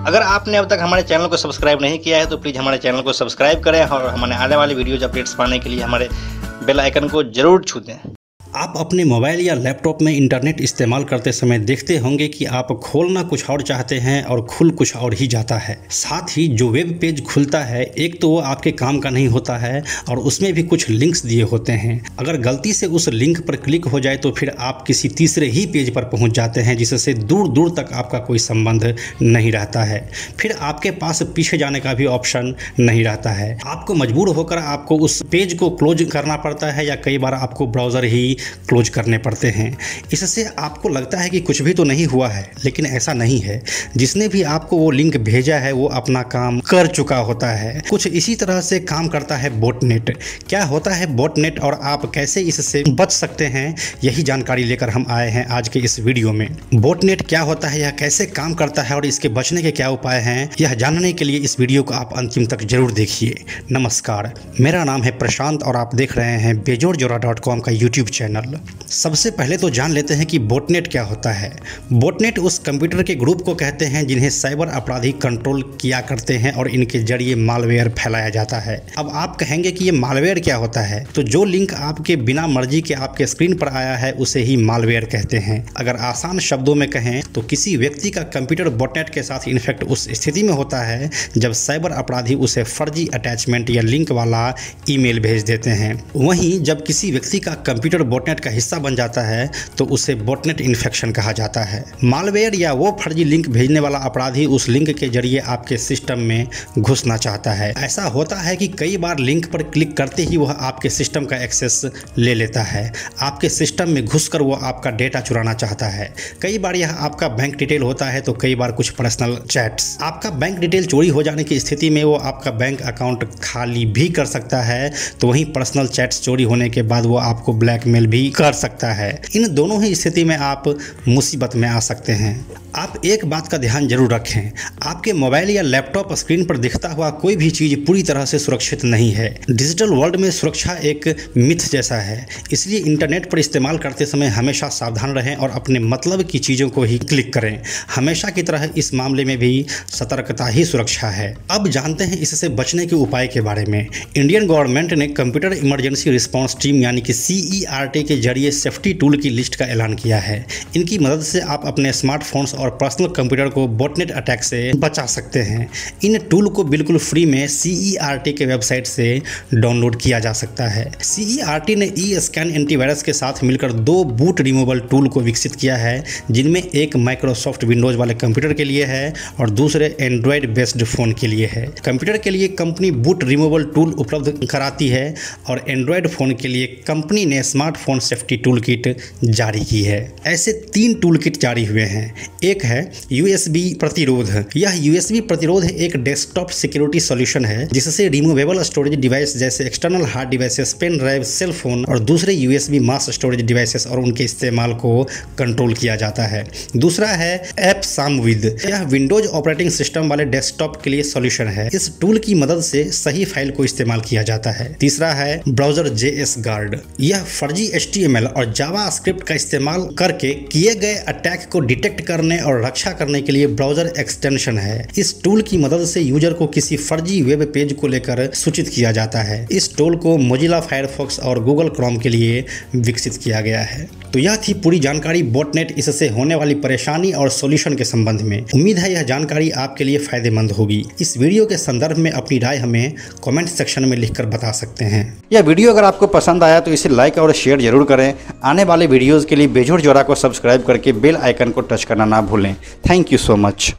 अगर आपने अब तक हमारे चैनल को सब्सक्राइब नहीं किया है तो प्लीज़ हमारे चैनल को सब्सक्राइब करें और हमारे आने वाली वीडियोज़ अपडेट्स पाने के लिए हमारे बेल आइकन को ज़रूर छू दें। आप अपने मोबाइल या लैपटॉप में इंटरनेट इस्तेमाल करते समय देखते होंगे कि आप खोलना कुछ और चाहते हैं और खुल कुछ और ही जाता है। साथ ही जो वेब पेज खुलता है एक तो वो आपके काम का नहीं होता है और उसमें भी कुछ लिंक्स दिए होते हैं। अगर गलती से उस लिंक पर क्लिक हो जाए तो फिर आप किसी तीसरे ही पेज पर पहुंच जाते हैं जिससे दूर दूर तक आपका कोई संबंध नहीं रहता है। फिर आपके पास पीछे जाने का भी ऑप्शन नहीं रहता है। आपको मजबूर होकर आपको उस पेज को क्लोज करना पड़ता है या कई बार आपको ब्राउज़र ही क्लोज करने पड़ते हैं। इससे आपको लगता है कि कुछ भी तो नहीं हुआ है, लेकिन ऐसा नहीं है। जिसने भी आपको वो लिंक भेजा है वो अपना काम कर चुका होता है। कुछ इसी तरह से काम करता है बॉटनेट। क्या होता है बॉटनेट और आप कैसे इससे बच सकते हैं, यही जानकारी लेकर हम आए हैं आज के इस वीडियो में। बॉटनेट क्या होता है, यह कैसे काम करता है और इसके बचने के क्या उपाय हैं, यह जानने के लिए इस वीडियो को आप अंतिम तक जरूर देखिए। नमस्कार, मेरा नाम है प्रशांत और आप देख रहे हैं बेजोड़जोड़ा.com का यूट्यूब चैनल। सबसे पहले तो जान लेते हैं कि बॉटनेट क्या होता है। बॉटनेट उस कंप्यूटर के ग्रुप को कहते हैं जिन्हें साइबर अपराधी कंट्रोल किया करते हैं और इनके जरिए मालवेयर फैलाया जाता है। अब आप कहेंगे कि ये मालवेयर क्या होता है, तो जो लिंक आपके बिना मर्जी के आपके स्क्रीन पर आया है उसे ही मालवेयर कहते हैं। अगर आसान शब्दों में कहें तो किसी व्यक्ति का कंप्यूटर बॉटनेट के साथ इन्फेक्ट उस स्थिति में होता है जब साइबर अपराधी उसे फर्जी अटैचमेंट या लिंक वाला ईमेल भेज देते हैं। वहीं जब किसी व्यक्ति का कंप्यूटर बॉटनेट का हिस्सा बन जाता है तो उसे बॉटनेट इन्फेक्शन कहा जाता है। मालवेयर या वो फर्जी लिंक भेजने वाला अपराधी उस लिंक के जरिए आपके सिस्टम में घुसना चाहता है। ऐसा होता है कि कई बार लिंक पर क्लिक करते ही वह आपके सिस्टम का एक्सेस ले लेता है। आपके सिस्टम में घुसकर वो आपका डेटा चुराना चाहता है। कई बार यह आपका बैंक डिटेल होता है तो कई बार कुछ पर्सनल चैट्स। आपका बैंक डिटेल चोरी हो जाने की स्थिति में वो आपका बैंक अकाउंट खाली भी कर सकता है, तो वहीं पर्सनल चैट्स चोरी होने के बाद वो आपको ब्लैकमेल भी कर सकता है। इन दोनों ही स्थिति में आप मुसीबत में आ सकते हैं। आप एक बात का ध्यान जरूर रखें, आपके मोबाइल या लैपटॉप स्क्रीन पर दिखता हुआ कोई भी चीज़ पूरी तरह से सुरक्षित नहीं है। डिजिटल वर्ल्ड में सुरक्षा एक मिथ जैसा है, इसलिए इंटरनेट पर इस्तेमाल करते समय हमेशा सावधान रहें और अपने मतलब की चीज़ों को ही क्लिक करें। हमेशा की तरह इस मामले में भी सतर्कता ही सुरक्षा है। अब जानते हैं इससे बचने के उपाय के बारे में। इंडियन गवर्नमेंट ने कंप्यूटर इमरजेंसी रिस्पॉन्स टीम यानी कि CERT के जरिए सेफ्टी टूल की लिस्ट का ऐलान किया है। इनकी मदद से आप अपने स्मार्टफोन्स और पर्सनल कंप्यूटर को बॉटनेट अटैक से बचा सकते हैं। इन टूल को बिल्कुल फ्री में CERT के वेबसाइट से डाउनलोड किया जा सकता है। CERT ने E-स्कैन एंटीवायरस के साथ मिलकर 2 बूट रिमूवल टूल को विकसित किया है, जिनमें एक माइक्रोसॉफ्ट विंडोज वाले कंप्यूटर के लिए है और दूसरे एंड्रॉयड बेस्ड फ़ोन के लिए है। कंप्यूटर के लिए कंपनी बूट रिमूवल टूल उपलब्ध कराती है और एंड्रॉयड फ़ोन के लिए कंपनी ने स्मार्टफोन सेफ्टी टूल किट जारी की है। ऐसे 3 टूल किट जारी हुए हैं। एक है USB प्रतिरोध। यह USB प्रतिरोध एक डेस्कटॉप सिक्योरिटी सॉल्यूशन है जिससे रिमूवेबल स्टोरेज डिवाइस जैसे external hard devices, pen drive, cell phone और दूसरे USB मास स्टोरेज डिवाइसेस और उनके इस्तेमाल को कंट्रोल किया जाता है। दूसरा है ऐप सामविद। यह विंडोज ऑपरेटिंग सिस्टम वाले डेस्कटॉप के लिए सॉल्यूशन है। इस टूल की मदद से सही फाइल को इस्तेमाल किया जाता है। तीसरा है ब्राउजर JS गार्ड। यह फर्जी HTML और जावास्क्रिप्ट का इस्तेमाल करके किए गए अटैक को डिटेक्ट करने और रक्षा करने के लिए ब्राउजर एक्सटेंशन है। इस टूल की मदद से यूजर को किसी फर्जी वेब पेज को लेकर सूचित किया जाता है। इस टूल को मोजिला फायरफॉक्स और गूगल क्रोम के लिए विकसित किया गया है। तो यह थी पूरी जानकारी बॉटनेट, इससे होने वाली परेशानी और सॉल्यूशन के संबंध में। उम्मीद है यह जानकारी आपके लिए फायदेमंद होगी। इस वीडियो के संदर्भ में अपनी राय हमें कमेंट सेक्शन में लिखकर बता सकते हैं। यह वीडियो अगर आपको पसंद आया तो इसे लाइक और शेयर जरूर करें। आने वाले वीडियोज़ के लिए बेजोड़ जोड़ा को सब्सक्राइब करके बेल आइकन को टच करना ना भूलें। Thank you so much.